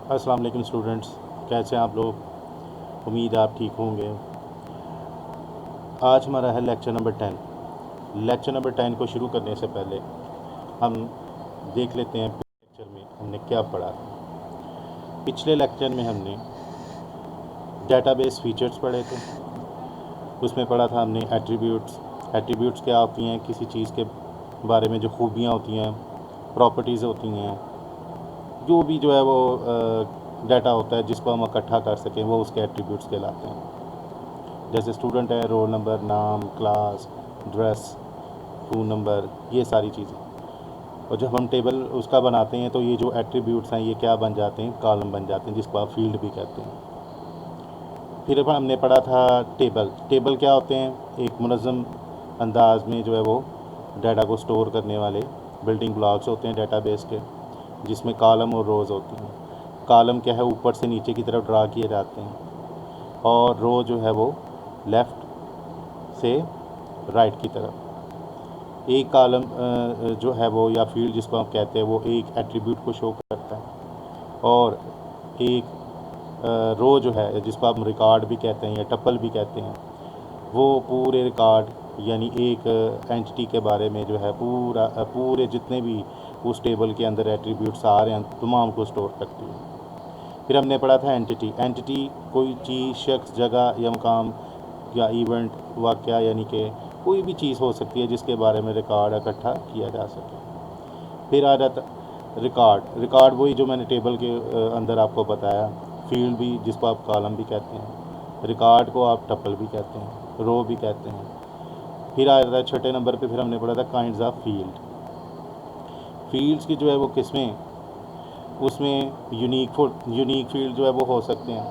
अस्सलाम वालेकुम स्टूडेंट्स, कैसे हैं आप लोग। उम्मीद है आप ठीक होंगे। आज हमारा है लेक्चर नंबर 10। लेक्चर नंबर 10 को शुरू करने से पहले हम देख लेते हैं लेक्चर में हमने क्या पढ़ा। पिछले लेक्चर में हमने डेटाबेस फीचर्स पढ़े थे। उसमें पढ़ा था हमने एट्रीब्यूट्स। एट्रीब्यूट्स क्या होती हैं, किसी चीज़ के बारे में जो खूबियाँ होती हैं, प्रॉपर्टीज़ होती हैं, जो भी जो है वो डाटा होता है जिसको हम इकट्ठा कर सकें, वो उसके एट्रीब्यूट्स कहलाते हैं। जैसे स्टूडेंट है, रोल नंबर, नाम, क्लास, ड्रेस, फ़ोन नंबर, ये सारी चीज़ें। और जब हम टेबल उसका बनाते हैं तो ये जो एट्रीब्यूट्स हैं ये क्या बन जाते हैं, कॉलम बन जाते हैं, जिसको आप फील्ड भी कहते हैं। फिर अब हमने पढ़ा था टेबल। टेबल क्या होते हैं, एक मुनज़्ज़म अंदाज में जो है वो डाटा को स्टोर करने वाले बिल्डिंग ब्लॉक्स होते हैं डेटाबेस के, जिसमें कॉलम और रोज़ होती हैं। कॉलम क्या है, ऊपर से नीचे की तरफ ड्रा किए जाते हैं, और रो जो है वो लेफ़्ट से राइट की तरफ। एक कॉलम जो है वो, या फील्ड जिसको हम कहते हैं, वो एक एट्रीब्यूट को शो करता है, और एक रो जो है जिसको आप रिकॉर्ड भी कहते हैं या टपल भी कहते हैं, वो पूरे रिकॉर्ड यानी एक एंटिटी के बारे में जो है पूरे जितने भी उस टेबल के अंदर एट्रीब्यूट्स आ रहे हैं तमाम को स्टोर करती है। फिर हमने पढ़ा था एंटिटी। एंटिटी कोई चीज़, शख्स, जगह या मकाम या इवेंट, वाक़या, यानी कि कोई भी चीज़ हो सकती है जिसके बारे में रिकॉर्ड इकट्ठा किया जा सके। फिर आ जाता रिकॉर्ड। रिकॉर्ड वही जो मैंने टेबल के अंदर आपको बताया। फील्ड भी जिसको आप कॉलम भी कहते हैं, रिकॉर्ड को आप टपल भी कहते हैं, रो भी कहते हैं। फिर आ जाता है छठे नंबर पे, फिर हमने पढ़ा था काइंड्स ऑफ फील्ड। फील्ड्स की जो है वो किस्में, उसमें यूनिक फील्ड जो है वो हो सकते हैं।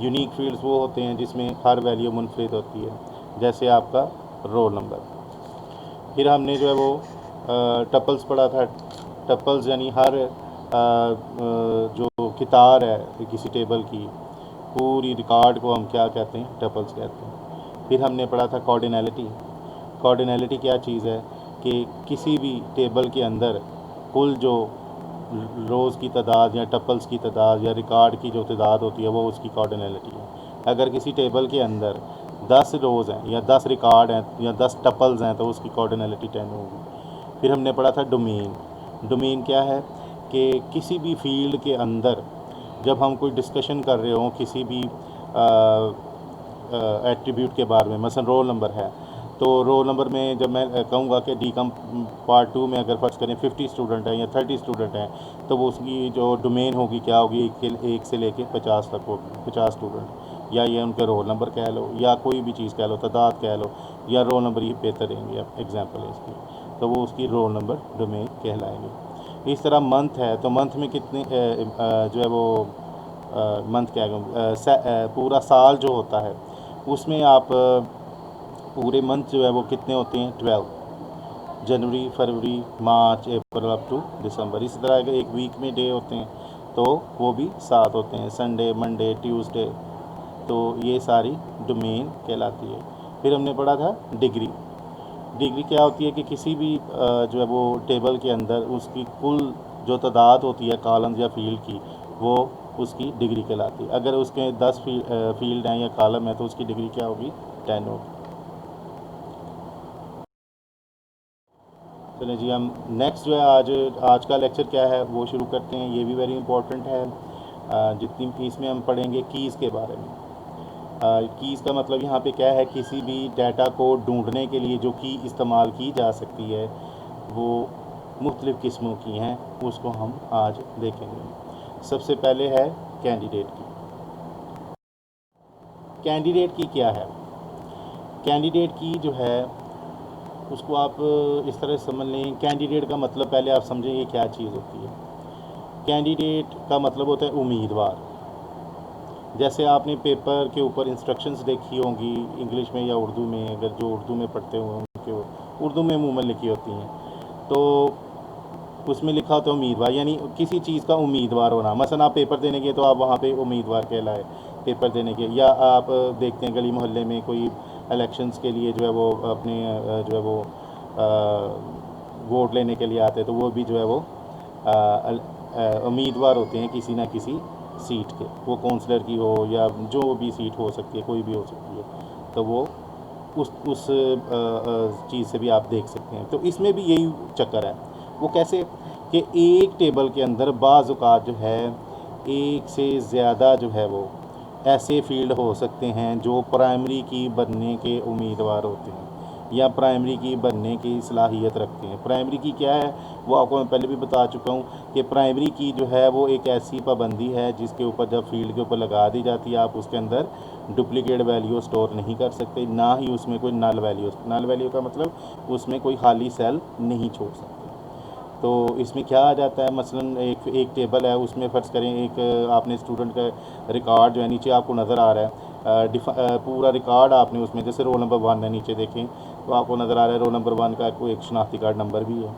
यूनिक फील्ड्स वो होते हैं जिसमें हर वैल्यू मुनफरिद होती है, जैसे आपका रोल नंबर। फिर हमने जो है वो टपल्स पढ़ा था। टपल्स यानी हर जो कितार है किसी टेबल की, पूरी रिकॉर्ड को हम क्या कहते हैं, टपल्स कहते हैं। फिर हमने पढ़ा था कॉर्डिनैलिटी। कॉर्डिनैलिटी क्या चीज़ है कि किसी भी टेबल के अंदर कुल जो रोज़ की तादाद या टपल्स की तादाद या रिकॉर्ड की जो तादाद होती है वो उसकी कॉर्डिनैलिटी है। अगर किसी टेबल के अंदर 10 रोज़ हैं या 10 रिकॉर्ड हैं या 10 टपल्स हैं तो उसकी कॉर्डिनैलिटी 10 होगी। फिर हमने पढ़ा था डोमेन। डोमेन क्या है कि किसी भी फील्ड के अंदर जब हम कोई डिस्कशन कर रहे हों किसी भी एट्रीब्यूट के बारे में, मसलन रोल नंबर है, तो रोल नंबर में जब मैं कहूँगा कि डी कम पार्ट 2 में अगर फ़र्ज़ करें 50 स्टूडेंट हैं या 30 स्टूडेंट हैं, तो वो उसकी जो डोमेन होगी क्या होगी, एक से लेके 50 तक होगी, 50 स्टूडेंट, या ये उनके रोल नंबर कह लो या कोई भी चीज़ कह लो, तादाद कह लो, या रोल नंबर ही बेहतर रहेंगे, एग्जाम्पल है इसकी, तो वो उसकी रोल नंबर डोमेन कहलाएंगे। इस तरह मंथ है, तो मंथ में कितने जो है वो मंथ क्या है, पूरा साल जो होता है उसमें आप पूरे मंथ जो है वो कितने होते हैं, 12। जनवरी, फरवरी, मार्च, अप्रैल अप टू दिसंबर। इसी तरह के एक वीक में डे होते हैं तो वो भी 7 होते हैं, संडे, मंडे, ट्यूसडे। तो ये सारी डोमेन कहलाती है। फिर हमने पढ़ा था डिग्री। डिग्री क्या होती है कि किसी भी जो है वो टेबल के अंदर उसकी कुल जो तादाद होती है कॉलम्स या फील्ड की, वो उसकी डिग्री कहलाती है। अगर उसके 10 फील्ड हैं या कॉलम है तो उसकी डिग्री क्या होगी, 10 होगी। चलें जी, हम नेक्स्ट जो है आज का लेक्चर क्या है वो शुरू करते हैं। ये भी वेरी इंपॉर्टेंट है। जितनी इसमें हम पढ़ेंगे कीज़ के बारे में। कीज़ का मतलब यहाँ पे क्या है, किसी भी डाटा को ढूंढने के लिए जो की इस्तेमाल की जा सकती है वो मुख्तलिफ़ किस्मों की हैं, उसको हम आज देखेंगे। सबसे पहले है कैंडिडेट की। कैंडिडेट की क्या है, कैंडिडेट की जो है उसको आप इस तरह समझ लें। कैंडिडेट का मतलब पहले आप समझेंगे क्या चीज़ होती है। कैंडिडेट का मतलब होता है उम्मीदवार। जैसे आपने पेपर के ऊपर इंस्ट्रक्शंस देखी होंगी इंग्लिश में या उर्दू में, अगर जो उर्दू में पढ़ते हुए उनके उर्दू में अमूमन लिखी होती हैं, तो उसमें लिखा होता है उम्मीदवार, यानी किसी चीज़ का उम्मीदवार होना। मसलन आप पेपर देने के तो आप वहाँ पे उम्मीदवार कहलाए पेपर देने के। या आप देखते हैं गली मोहल्ले में कोई इलेक्शंस के लिए जो है वो अपने जो है वो वोट लेने के लिए आते हैं, तो वो भी जो है वो उम्मीदवार होते हैं किसी ना किसी सीट के, वो काउंसलर की हो या जो भी सीट हो सकती है, कोई भी हो सकती है, तो वो उस चीज़ से भी आप देख सकते हैं। तो इसमें भी यही चक्कर है। वो कैसे कि एक टेबल के अंदर बाज़ औक़ात जो है एक से ज़्यादा जो है वो ऐसे फील्ड हो सकते हैं जो प्राइमरी की बनने के उम्मीदवार होते हैं या प्राइमरी की बनने की सलाहियत रखते हैं। प्राइमरी की क्या है वो आपको मैं पहले भी बता चुका हूँ कि प्राइमरी की जो है वो एक ऐसी पाबंदी है जिसके ऊपर जब फील्ड के ऊपर लगा दी जाती है आप उसके अंदर डुप्लीकेट वैल्यू स्टोर नहीं कर सकते, ना ही उसमें कोई नल वैल्यू का मतलब उसमें कोई खाली सेल नहीं छोड़ सकते। तो इसमें क्या आ जाता है, मसलन एक टेबल है, उसमें फ़र्ज़ करें एक आपने स्टूडेंट का रिकॉर्ड जो है नीचे आपको नज़र आ रहा है, पूरा रिकॉर्ड आपने उसमें जैसे रोल नंबर 1 है, नीचे देखें तो आपको नज़र आ रहा है रोल नंबर 1 का कोई एक शनाख्ती कार्ड नंबर भी है,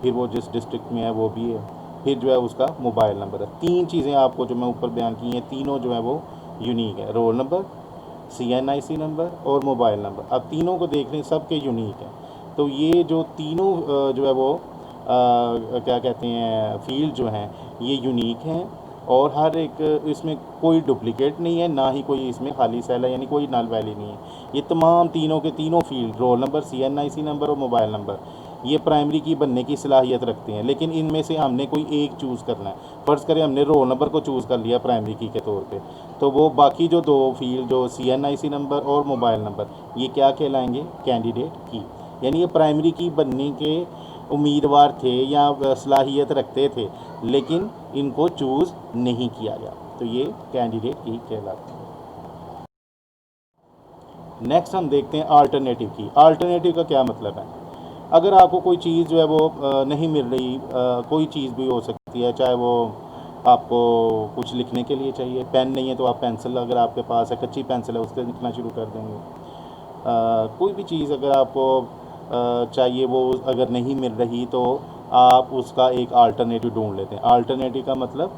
फिर वो जिस डिस्ट्रिक्ट में है वो भी है, फिर जो है उसका मोबाइल नंबर है। 3 चीज़ें आपको जो मैं ऊपर बयान की हैं, तीनों जो है वो यूनिक है, रोल नंबर, CNIC नंबर और मोबाइल नंबर। अब तीनों को देख लें, सबके यूनिक हैं। तो ये जो तीनों जो है वो क्या कहते हैं फील्ड जो हैं ये यूनिक हैं और हर एक इसमें कोई डुप्लीकेट नहीं है, ना ही कोई इसमें खाली सेल है, यानी कोई नल वैल्यू नहीं है। ये तमाम तीनों के तीनों field roll number, CNIC number और मोबाइल नंबर ये प्राइमरी की बनने की सलाहियत रखते हैं। लेकिन इनमें से हमने कोई एक चूज़ करना है। फ़र्ज़ करें हमने रोल नंबर को चूज़ कर लिया प्राइमरी की के तौर पे, तो वो बाकी जो 2 फील्ड जो CNIC नंबर और मोबाइल नंबर ये क्या कहलाएंगे, कैंडिडेट की, यानी ये प्राइमरी की बनने के उम्मीदवार थे या सलाहियत रखते थे लेकिन इनको चूज़ नहीं किया गया, तो ये कैंडिडेट की कहलाते हैं। नेक्स्ट हम देखते हैं अल्टरनेटिव की। अल्टरनेटिव का क्या मतलब है, अगर आपको कोई चीज़ जो है वो नहीं मिल रही, कोई चीज़ भी हो सकती है, चाहे वो आपको कुछ लिखने के लिए चाहिए, पेन नहीं है तो आप पेंसिल, अगर आपके पास है कच्ची पेंसिल है उससे लिखना शुरू कर देंगे। कोई भी चीज़ अगर आपको चाहिए वो अगर नहीं मिल रही तो आप उसका एक अल्टरनेटिव ढूंढ लेते हैं। अल्टरनेटिव का मतलब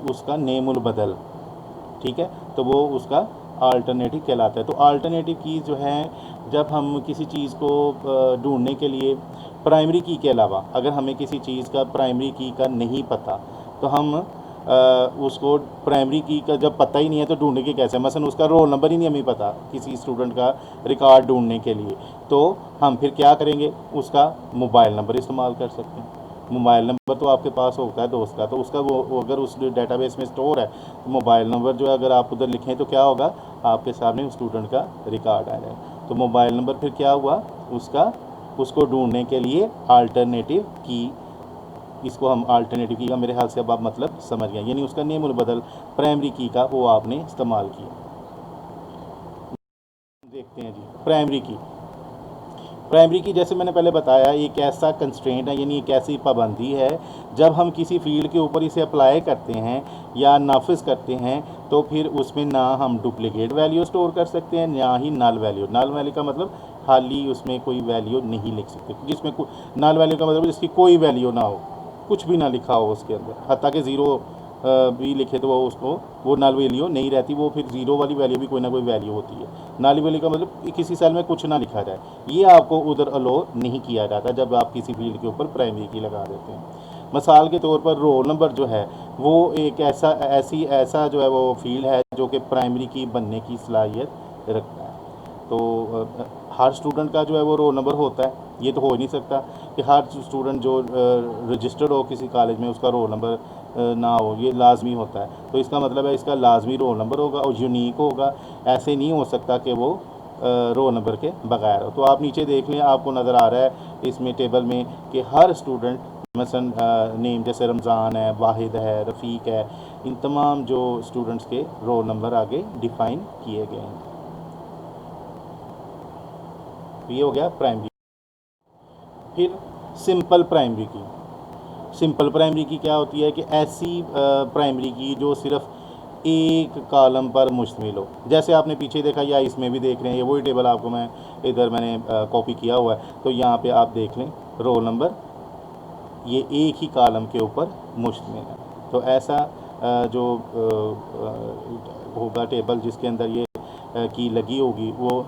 उसका नेमुल बदल, ठीक है, तो वो उसका अल्टरनेटिव कहलाता है। तो अल्टरनेटिव की जो है जब हम किसी चीज़ को ढूंढने के लिए प्राइमरी की के अलावा अगर हमें किसी चीज़ का प्राइमरी की का नहीं पता तो हम उसको प्राइमरी की का जब पता ही नहीं है तो ढूंढेंगे कैसे। मसलन उसका रोल नंबर ही नहीं हमें पता किसी स्टूडेंट का रिकॉर्ड ढूंढने के लिए, तो हम फिर क्या करेंगे, उसका मोबाइल नंबर इस्तेमाल कर सकते हैं। मोबाइल नंबर तो आपके पास होता है दोस्त का, तो उसका वो अगर उस डेटाबेस में स्टोर है तो मोबाइल नंबर जो है अगर आप उधर लिखें तो क्या होगा, आपके सामने स्टूडेंट का रिकॉर्ड आ जाएगा। तो मोबाइल नंबर फिर क्या हुआ, उसको ढूंढने के लिए अल्टरनेटिव की, इसको हम अल्टरनेटिव की का मेरे ख्याल से अब आप मतलब समझ गए, यानी उसका नेम बदल प्राइमरी की का वो आपने इस्तेमाल किया। देखते हैं जी प्राइमरी की जैसे मैंने पहले बताया एक ऐसा कंस्ट्रेंट है, यानी एक ऐसी पाबंदी है जब हम किसी फील्ड के ऊपर इसे अप्लाई करते हैं या नाफिज करते हैं तो फिर उसमें ना हम डुप्लीकेट वैल्यू स्टोर कर सकते हैं ना ही नल वैल्यू का मतलब खाली उसमें कोई वैल्यू नहीं लिख सकते, जिसमें नल वैल्यू का मतलब जिसकी कोई वैल्यू ना हो, कुछ भी ना लिखा हो उसके अंदर, हत्ता कि ज़ीरो भी लिखे तो वो नल वैल्यू नहीं रहती, वो फिर ज़ीरो वाली वैल्यू भी कोई ना कोई वैल्यू होती है। नल वैल्यू का मतलब किसी सेल में कुछ ना लिखा जाए, ये आपको उधर अलो नहीं किया जाता जब आप किसी फील्ड के ऊपर प्राइमरी की लगा देते हैं। मिसाल के तौर पर रोल नंबर जो है वो एक ऐसा जो है वो फील्ड है जो कि प्राइमरी की बनने की सलाहियत रखता है। तो हर स्टूडेंट का जो है वो रोल नंबर होता है, ये तो हो ही नहीं सकता कि हर स्टूडेंट जो रजिस्टर्ड हो किसी कॉलेज में उसका रोल नंबर ना हो, ये लाजमी होता है। तो इसका मतलब है इसका लाजमी रोल नंबर होगा और यूनिक होगा, ऐसे नहीं हो सकता कि वो रोल नंबर के बगैर हो। तो आप नीचे देख लें, आपको नज़र आ रहा है इसमें टेबल में कि हर स्टूडेंट मसलन नेम जैसे रमज़ान है, वाहिद है, रफ़ीक है, इन तमाम जो स्टूडेंट्स के रोल नंबर आगे डिफ़ाइन किए गए हैं। ये हो गया प्राइमरी। फिर सिंपल प्राइमरी की क्या होती है कि ऐसी प्राइमरी की जो सिर्फ एक कॉलम पर मुश्तमिल हो, जैसे आपने पीछे देखा या इसमें भी देख रहे हैं, ये वही टेबल आपको मैंने कॉपी किया हुआ है। तो यहाँ पे आप देख लें रोल नंबर ये एक ही कॉलम के ऊपर मुश्तमिल है। तो ऐसा जो होगा टेबल जिसके अंदर ये की लगी होगी, वो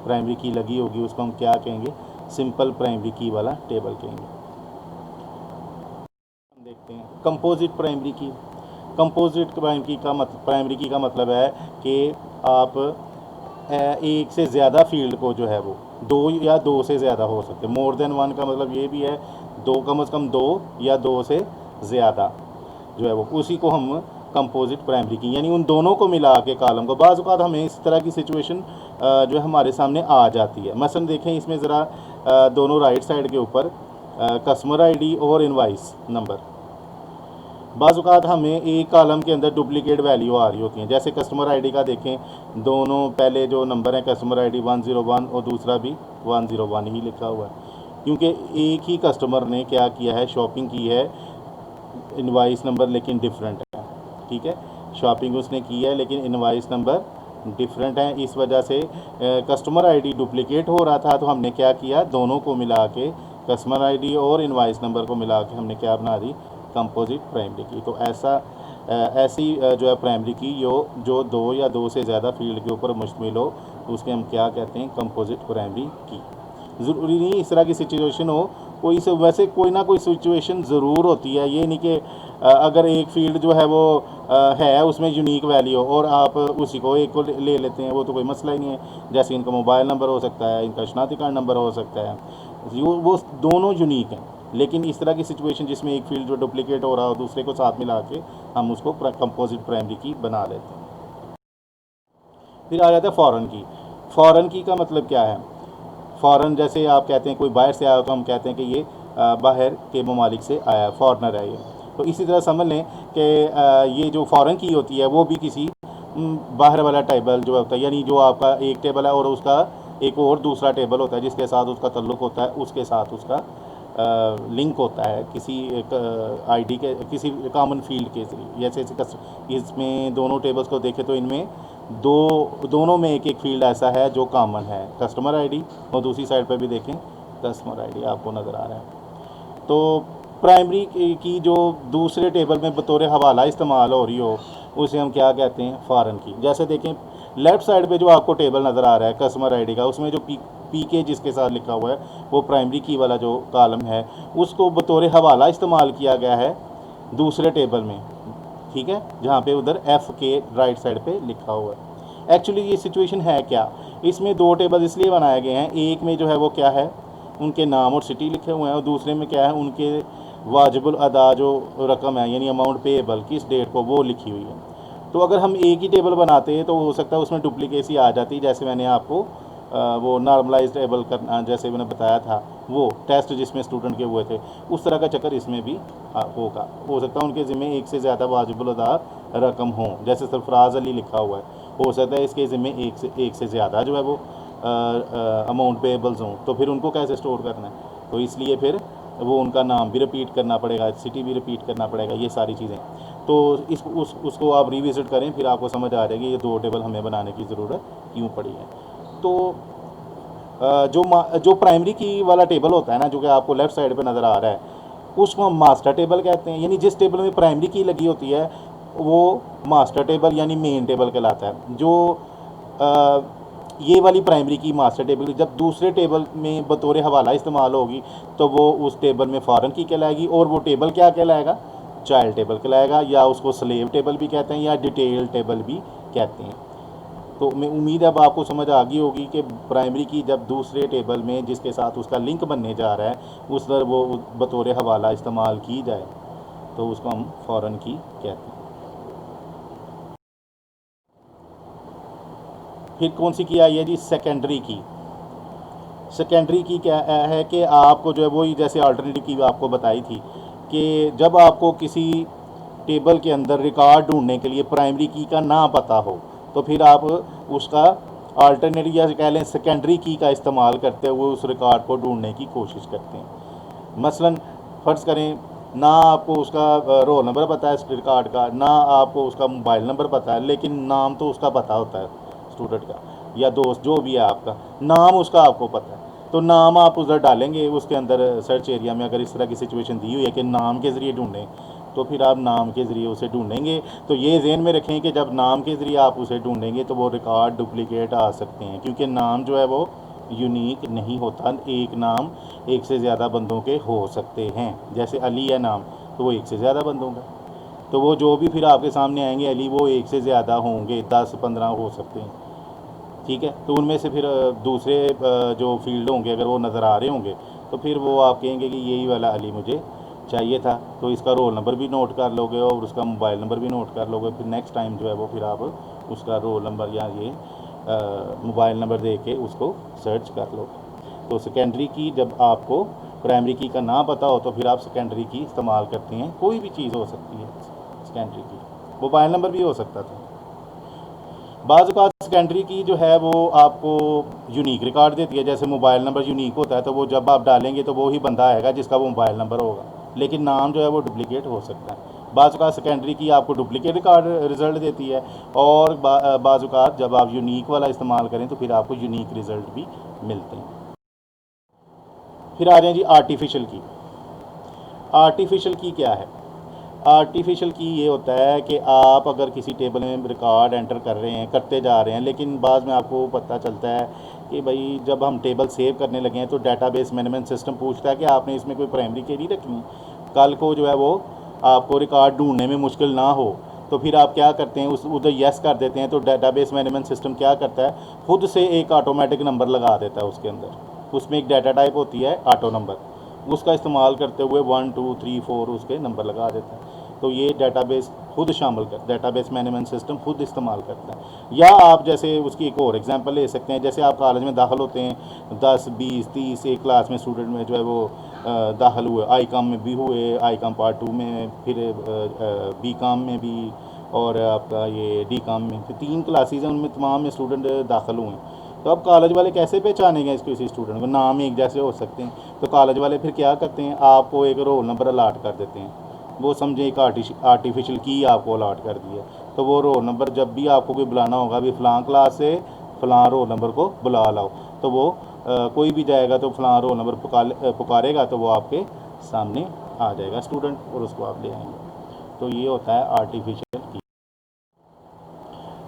प्राइमरी की लगी होगी, उसको हम क्या कहेंगे, सिंपल प्राइमरी की वाला टेबल कहेंगे। देखते हैं कंपोजिट प्राइमरी की। कंपोजिट प्राइमरी की का मतलब है कि आप एक से ज़्यादा फील्ड को जो है वो दो या दो से ज़्यादा हो सकते हैं। मोर देन वन का मतलब ये भी है दो, कम से कम दो या दो से ज़्यादा जो है वो, उसी को हम कंपोजिट प्राइमरी की, यानी उन दोनों को मिला के कॉलम को। बाज़ औक़ात हमें इस तरह की सिचुएशन जो हमारे सामने आ जाती है। मसलन देखें इसमें ज़रा दोनों राइट साइड के ऊपर कस्टमर आईडी और इनवाइस नंबर। बाज़ औक़ात हमें एक कॉलम के अंदर डुप्लीकेट वैल्यू आ रही होती हैं। जैसे कस्टमर आईडी का देखें, दोनों पहले जो नंबर है कस्टमर आईडी 101 और दूसरा भी 101 ही लिखा हुआ है, क्योंकि एक ही कस्टमर ने क्या किया है, शॉपिंग की है, इनवाइस नंबर लेकिन डिफरेंट है। ठीक है, शॉपिंग उसने की है लेकिन इनवाइस नंबर डिफरेंट है। इस वजह से कस्टमर आईडी डुप्लीकेट हो रहा था, तो हमने क्या किया, दोनों को मिला के कस्टमर आईडी और इनवाइस नंबर को मिला के हमने क्या बना दी, कंपोजिट प्राइमरी की। तो ऐसी जो है प्राइमरी की जो दो या दो से ज़्यादा फील्ड के ऊपर मुश्तमिल हो, उसके हम क्या कहते हैं, कंपोजिट प्राइमरी की। ज़रूरी नहीं इस तरह की सिचुएशन हो, वैसे कोई ना कोई सिचुएशन ज़रूर होती है। ये नहीं कि अगर एक फील्ड जो है वो है उसमें यूनिक वैल्यू और आप उसी को एक को ले लेते हैं, वो तो कोई मसला ही नहीं है। जैसे इनका मोबाइल नंबर हो सकता है, इनका शनाख्ती कार्ड नंबर हो सकता है, वो दोनों यूनिक हैं। लेकिन इस तरह की सिचुएशन जिसमें एक फील्ड जो डुप्लीकेट हो रहा हो, दूसरे को साथ मिला के हम उसको कंपोजिट प्राइमरी की बना लेते हैं। फिर आ जाता है फ़ॉरेन की। फ़ॉरेन की का मतलब क्या है, फ़ॉरेन जैसे आप कहते हैं कोई बाहर से आया हो तो हम कहते हैं कि ये बाहर के ममालिक से आया, फ़ॉरनर है ये। तो इसी तरह समझ लें कि ये जो फ़ॉरेन की होती है वो भी किसी बाहर वाला टेबल जो होता है, यानी जो आपका एक टेबल है और उसका एक और दूसरा टेबल होता है जिसके साथ उसका ताल्लुक़ होता है, उसके साथ उसका लिंक होता है किसी आईडी के, किसी कॉमन फील्ड के जरिए। जैसे इसमें दोनों टेबल्स को देखें तो इनमें दोनों में एक एक फील्ड ऐसा है जो कॉमन है, कस्टमर आईडी, और दूसरी साइड पर भी देखें कस्टमर आईडी आपको नज़र आ रहा है। तो प्राइमरी की जो दूसरे टेबल में बतौर हवाला इस्तेमाल हो रही हो, उसे हम क्या कहते हैं, फ़ॉरेन की। जैसे देखें लेफ़्ट साइड पे जो आपको टेबल नज़र आ रहा है कस्टमर आईडी का, उसमें जो पी के जिसके साथ लिखा हुआ है वो प्राइमरी की वाला जो कॉलम है, उसको बतौर हवाला इस्तेमाल किया गया है दूसरे टेबल में। ठीक है, जहाँ पे उधर एफ़ के राइट साइड पे लिखा हुआ है। एक्चुअली ये सिचुएशन है क्या, इसमें दो टेबल इसलिए बनाए गए हैं, एक में जो है वो क्या है, उनके नाम और सिटी लिखे हुए हैं, और दूसरे में क्या है, उनके वाजिबुल अदा जो रकम है, यानी अमाउंट पेएबल किस डेट को, वो लिखी हुई है। तो अगर हम एक ही टेबल बनाते हैं तो हो सकता है उसमें डुप्लीकेसी आ जाती, जैसे मैंने आपको वो नॉर्मलाइज टेबल करना जैसे मैंने बताया था, वो टेस्ट जिसमें स्टूडेंट के हुए थे, उस तरह का चक्कर इसमें भी होगा। हो सकता है उनके ज़िम्मे एक से ज़्यादा वाजिबुल अदा रकम हो, जैसे सरफराज अली लिखा हुआ है, हो सकता है इसके ज़िम्मे एक से ज़्यादा जो है वो अमाउंट पेएबल्स हों, तो फिर उनको कैसे स्टोर करना है, तो इसलिए फिर वो उनका नाम भी रिपीट करना पड़ेगा, सिटी भी रिपीट करना पड़ेगा, ये सारी चीज़ें। तो उसको आप रिविज़िट करें, फिर आपको समझ आ जाएगी ये दो टेबल हमें बनाने की ज़रूरत क्यों पड़ी है। तो जो प्राइमरी की वाला टेबल होता है ना, जो कि आपको लेफ़्ट साइड पे नज़र आ रहा है, उसको हम मास्टर टेबल कहते हैं। यानी जिस टेबल में प्राइमरी की लगी होती है वो मास्टर टेबल यानी मेन टेबल कहलाता है। जो ये वाली प्राइमरी की मास्टर टेबल जब दूसरे टेबल में बतौर हवाला इस्तेमाल होगी तो वो उस टेबल में फ़ॉरेन की कहलाएगी, और वो टेबल क्या कहलाएगा, चाइल्ड टेबल कहलाएगा, या उसको स्लेव टेबल भी कहते हैं या डिटेल टेबल भी कहते हैं। तो मैं उम्मीद है अब आपको समझ आ गई होगी कि प्राइमरी की जब दूसरे टेबल में जिसके साथ उसका लिंक बनने जा रहा है उस पर वो बतौर हवाला इस्तेमाल की जाए तो उसको हम फ़ौरन की कहते हैं। फिर कौन सी की आई है जी, सेकेंडरी की। सेकेंडरी की क्या है कि आपको जो है वही जैसे अल्टरनेटिव की आपको बताई थी कि जब आपको किसी टेबल के अंदर रिकॉर्ड ढूंढने के लिए प्राइमरी की का ना पता हो तो फिर आप उसका अल्टरनेटिव या कह लें सेकेंडरी की का इस्तेमाल करते हुए उस रिकॉर्ड को ढूंढने की कोशिश करते हैं। मसलन फ़र्ज़ करें ना आपको उसका रोल नंबर पता है रिकॉर्ड का, ना आपको उसका मोबाइल नंबर पता है, लेकिन नाम तो उसका पता होता है स्टूडेंट का या दोस्त जो भी है आपका, नाम उसका आपको पता है, तो नाम आप उधर डालेंगे उसके अंदर सर्च एरिया में। अगर इस तरह की सिचुएशन दी हुई है कि नाम के ज़रिए ढूंढें तो फिर आप नाम के ज़रिए उसे ढूंढेंगे। तो ये ज़हन में रखें कि जब नाम के ज़रिए आप उसे ढूंढेंगे तो वो रिकॉर्ड डुप्लीकेट आ सकते हैं, क्योंकि नाम जो है वो यूनिक नहीं होता। एक नाम एक से ज़्यादा बंदों के हो सकते हैं। जैसे अली है नाम, तो वो एक से ज़्यादा बंद होंगे। तो वो जो भी फिर आपके सामने आएंगे अली वो एक से ज़्यादा होंगे, 10-15 हो सकते हैं, ठीक है। तो उनमें से फिर दूसरे जो फील्ड होंगे अगर वो नज़र आ रहे होंगे तो फिर वो आप कहेंगे कि यही वाला अली मुझे चाहिए था, तो इसका रोल नंबर भी नोट कर लोगे और उसका मोबाइल नंबर भी नोट कर लोगे। फिर नेक्स्ट टाइम जो है वो फिर आप उसका रोल नंबर या ये मोबाइल नंबर दे के उसको सर्च कर लोगे। तो सेकेंडरी की जब आपको प्राइमरी की का ना पता हो तो फिर आप सेकेंडरी की इस्तेमाल करते हैं। कोई भी चीज़ हो सकती है सेकेंडरी की, मोबाइल नंबर भी हो सकता था। बाज़ औक़ात सेकेंडरी की जो है वो आपको यूनिक रिकॉर्ड देती है, जैसे मोबाइल नंबर यूनिक होता है तो वो जब आप डालेंगे तो वो ही बंदा आएगा जिसका वो मोबाइल नंबर होगा, लेकिन नाम जो है वो डुप्लिकेट हो सकता है। बाज़ औक़ात सेकेंडरी की आपको डुप्लिकेट रिकॉर्ड रिज़ल्ट देती है और बाज़ औक़ात जब आप यूनिक वाला इस्तेमाल करें तो फिर आपको यूनिक रिज़ल्ट भी मिलते हैं। फिर आ जाए जी आर्टिफिशियल की। आर्टिफिशियल की क्या है? आर्टिफिशियल की ये होता है कि आप अगर किसी टेबल में रिकॉर्ड एंटर कर रहे हैं, करते जा रहे हैं, लेकिन बाद में आपको पता चलता है कि भाई जब हम टेबल सेव करने लगे हैं तो डेटाबेस मैनेजमेंट सिस्टम पूछता है कि आपने इसमें कोई प्राइमरी की नहीं रखनी। कल को जो है वो आपको रिकॉर्ड ढूंढने में मुश्किल ना हो तो फिर आप क्या करते हैं, उस उधर येस कर देते हैं। तो डेटाबेस मैनेजमेंट सिस्टम क्या करता है, खुद से एक ऑटोमेटिक नंबर लगा देता है उसके अंदर। उसमें एक डाटा टाइप होती है ऑटो नंबर, उसका इस्तेमाल करते हुए 1 2 3 4 उसके नंबर लगा देता है। तो ये डेटाबेस खुद शामिल कर, डेटाबेस मैनेजमेंट सिस्टम खुद इस्तेमाल करता है। या आप जैसे उसकी एक और एग्जांपल ले सकते हैं, जैसे आप कॉलेज में दाखिल होते हैं 10 20 30 एक क्लास में स्टूडेंट में जो है वो दाखिल हुए, आई कॉम में भी हुए, आई कॉम पार्ट 2 में, फिर बी कॉम में भी और आपका ये डी कॉम में, फिर 3 क्लासेज हैं उनमें तमाम में स्टूडेंट दाखिल हुए हैं। तो अब कॉलेज वाले कैसे पहचानेंगे इसको, किसी स्टूडेंट को? नाम एक जैसे हो सकते हैं। तो कॉलेज वाले फिर क्या करते हैं, आपको एक रोल नंबर अलाट कर देते हैं। वो समझे एक आर्टिफिशियल की आपको अलाट कर दी है, तो वो रोल नंबर जब भी आपको कोई बुलाना होगा भी फ़लाँ क्लास से फ़लाँ रोल नंबर को बुला लाओ, तो वो कोई भी जाएगा तो फ़लाँ रोल नंबर पुकारेगा तो वो आपके सामने आ जाएगा स्टूडेंट और उसको आप ले आएंगे। तो ये होता है आर्टिफिशियल की।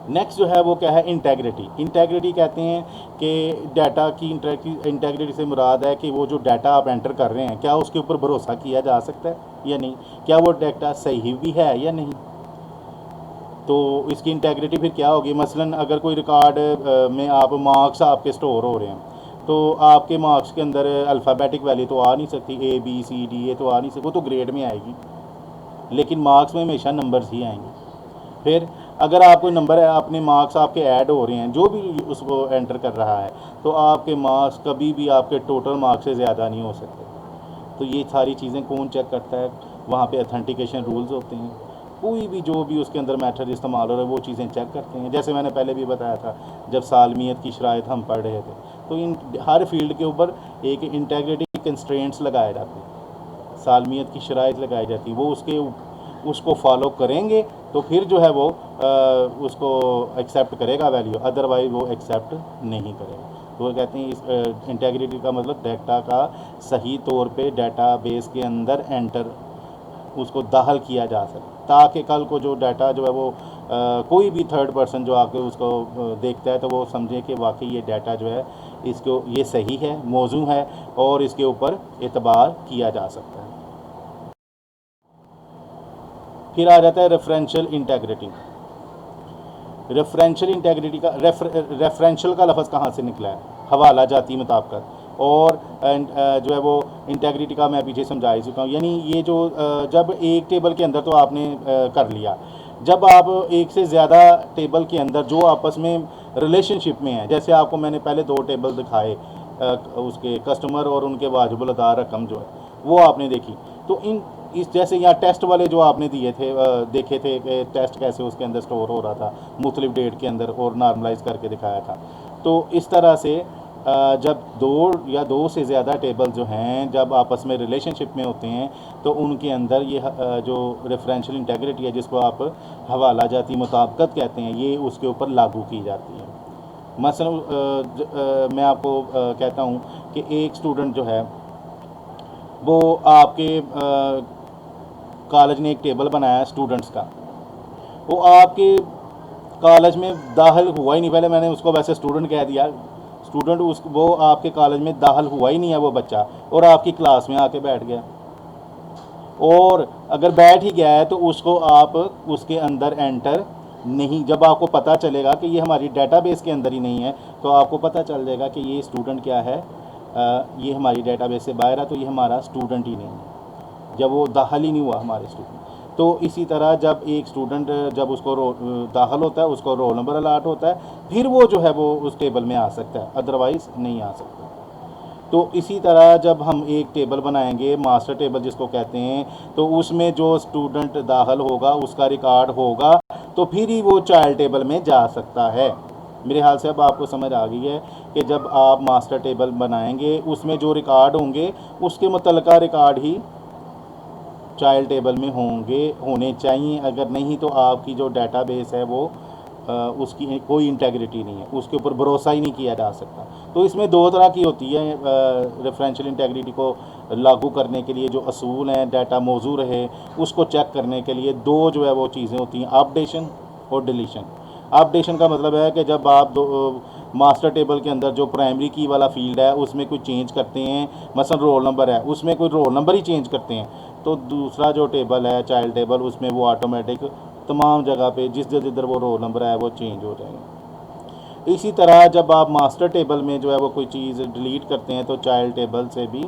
नेक्स्ट जो है वो क्या है, इंटेग्रिटी। इंटेग्रिटी कहते हैं कि डाटा की इंटेग्रिटी से मुराद है कि वो जो डाटा आप एंटर कर रहे हैं क्या उसके ऊपर भरोसा किया जा सकता है या नहीं, क्या वो डाटा सही भी है या नहीं। तो इसकी इंटेग्रिटी फिर क्या होगी, मसलन अगर कोई रिकॉर्ड में आप मार्क्स आपके स्टोर हो रहे हैं तो आपके मार्क्स के अंदर अल्फ़ाबेटिक वैल्यू तो आ नहीं सकती, A B C D ये तो आ नहीं सकती, वो तो ग्रेड में आएगी, लेकिन मार्क्स में हमेशा नंबर्स ही आएंगे। फिर अगर आप कोई नंबर है, अपने मार्क्स आपके ऐड हो रहे हैं, जो भी उसको एंटर कर रहा है, तो आपके मार्क्स कभी भी आपके टोटल मार्क्स से ज़्यादा नहीं हो सकते। तो ये सारी चीज़ें कौन चेक करता है, वहाँ पे ऑथेंटिकेशन रूल्स होते हैं। कोई भी जो भी उसके अंदर मेथड इस्तेमाल हो रहा है वो चीज़ें चेक करते हैं। जैसे मैंने पहले भी बताया था जब सालमियत की शराइत हम पढ़ रहे थे, तो इन हर फील्ड के ऊपर एक इंटेग्रिटी कंस्ट्रेंट्स लगाए जाते हैं, सालमियत की शराइत लगाई जाती है। वो उसको फॉलो करेंगे तो फिर जो है वो उसको एक्सेप्ट करेगा वैल्यू, अदरवाइज वो एक्सेप्ट नहीं करेगा। तो वो कहते हैं इस इंटेग्रिटी का मतलब डाटा का सही तौर पे डेटाबेस के अंदर एंटर उसको दाखिल किया जा सके, ताकि कल को जो डाटा जो है वो कोई भी थर्ड पर्सन जो आके उसको देखता है तो वो समझे कि वाकई ये डाटा जो है इसको ये सही है, मौजू है और इसके ऊपर एतबार किया जा सकता है। फिर आ जाता है रेफरेंशियल इंटेग्रिटी। रेफरेंशियल इंटेग्रिटी का रेफरेंशियल का लफ्ज़ कहाँ से निकला है, हवाला जाती मुताबिकत। और जो है वो इंटेग्रिटी का मैं पीछे समझा ही चुका हूँ। यानी ये जो जब एक टेबल के अंदर तो आपने कर लिया, जब आप एक से ज़्यादा टेबल के अंदर जो आपस में रिलेशनशिप में है, जैसे आपको मैंने पहले 2 टेबल दिखाए उसके कस्टमर और उनके वाजिबुल अदा रकम जो है वो आपने देखी। तो इस जैसे यहाँ टेस्ट वाले जो आपने दिए थे देखे थे कि टेस्ट कैसे उसके अंदर स्टोर हो रहा था मुख्तलिफ डेट के अंदर और नॉर्मलाइज करके दिखाया था। तो इस तरह से जब 2 या 2 से ज़्यादा टेबल जो हैं जब आपस में रिलेशनशिप में होते हैं तो उनके अंदर ये जो रेफरेंशियल इंटेग्रिटी है जिसको आप हवाला जाती मुताबिकत कहते हैं, ये उसके ऊपर लागू की जाती है। मसलन मैं आपको कहता हूँ कि एक स्टूडेंट जो है वो आपके कॉलेज ने एक टेबल बनाया स्टूडेंट्स का, वो आपके कॉलेज में दाखिल हुआ ही नहीं, पहले मैंने उसको वैसे स्टूडेंट कह दिया, स्टूडेंट वो आपके कॉलेज में दाखिल हुआ ही नहीं है वो बच्चा, और आपकी क्लास में आके बैठ गया। और अगर बैठ ही गया है तो उसको आप उसके अंदर एंटर नहीं, जब आपको पता चलेगा कि ये हमारी डेटाबेस के अंदर ही नहीं है तो आपको पता चल जाएगा कि ये स्टूडेंट क्या है, ये हमारी डेटाबेस से बाहर है, तो ये हमारा स्टूडेंट ही नहीं है, जब वो दाखिल ही नहीं हुआ हमारे स्टूडेंट। तो इसी तरह जब एक स्टूडेंट जब उसको दाखिल होता है, उसको रोल नंबर अलाट होता है, फिर वो जो है वो उस टेबल में आ सकता है, अदरवाइज़ नहीं आ सकता। तो इसी तरह जब हम एक टेबल बनाएंगे, मास्टर टेबल जिसको कहते हैं, तो उसमें जो स्टूडेंट दाखिल होगा उसका रिकॉर्ड होगा, तो फिर ही वो चाइल्ड टेबल में जा सकता है। मेरे ख्याल से अब आपको समझ आ गई है कि जब आप मास्टर टेबल बनाएंगे उसमें जो रिकॉर्ड होंगे उसके मुतल्लिका रिकॉर्ड ही चाइल्ड टेबल में होने चाहिए। अगर नहीं तो आपकी जो डेटाबेस है वो उसकी कोई इंटेग्रिटी नहीं है, उसके ऊपर भरोसा ही नहीं किया जा सकता। तो इसमें दो तरह की होती है रेफरेंशियल इंटेग्रिटी को लागू करने के लिए जो असूल हैं, डाटा मौजू रहे उसको चेक करने के लिए दो जो है वो चीज़ें होती हैं, अपडेशन और डिलीशन। अपडेशन का मतलब है कि जब आप मास्टर टेबल के अंदर जो प्राइमरी की वाला फील्ड है उसमें कोई चेंज करते हैं, मसलन रोल नंबर है, उसमें कोई रोल नंबर ही चेंज करते हैं, तो दूसरा जो टेबल है चाइल्ड टेबल उसमें वो ऑटोमेटिक तमाम जगह पे जिधर वो रोल नंबर है वो चेंज हो जाएंगे। इसी तरह जब आप मास्टर टेबल में जो है वो कोई चीज़ डिलीट करते हैं तो चाइल्ड टेबल से भी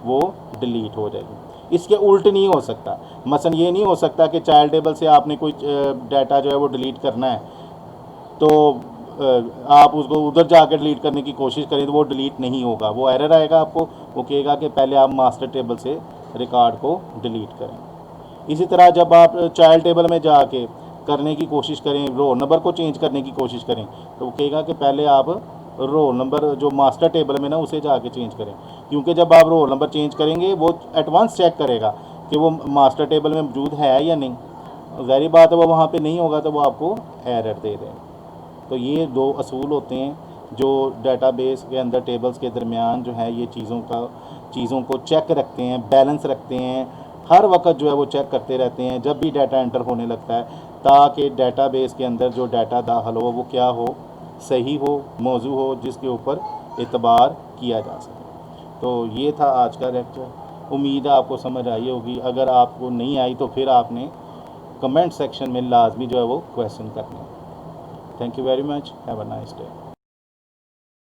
वो डिलीट हो जाएगी। इसके उल्ट नहीं हो सकता। मसलन ये नहीं हो सकता कि चाइल्ड टेबल से आपने कोई डाटा जो है वो डिलीट करना है तो आप उसको उधर जाकर डिलीट करने की कोशिश करें तो वो डिलीट नहीं होगा, वो एरर आएगा आपको, वो कहेगा कि पहले आप मास्टर टेबल से रिकॉर्ड को डिलीट करें। इसी तरह जब आप चाइल्ड टेबल में जाके करने की कोशिश करें, रोल नंबर को चेंज करने की कोशिश करें, तो वो कहेगा कि पहले आप रोल नंबर जो मास्टर टेबल में ना उसे जाके चेंज करें, क्योंकि जब आप रोल नंबर चेंज करेंगे वो एडवांस चेक करेगा कि वो मास्टर टेबल में मौजूद है या नहीं। ज़ाहिर बात है वो वहाँ पे नहीं होगा तो वो आपको एरर दे देगा। तो ये दो असूल होते हैं जो डेटाबेस के अंदर टेबल्स के दरमियान जो है ये चीज़ों को चेक रखते हैं, बैलेंस रखते हैं, हर वक्त जो है वो चेक करते रहते हैं जब भी डाटा एंटर होने लगता है, ताकि डेटाबेस के अंदर जो डाटा दाखिल हो वो क्या हो, सही हो, मौजू हो, जिसके ऊपर एतबार किया जा सके। तो ये था आज का लेक्चर। उम्मीद है आपको समझ आई होगी। अगर आपको नहीं आई तो फिर आपने कमेंट सेक्शन में लाजमी जो है वो क्वेश्चन करना है। Thank you very much. Have a nice day.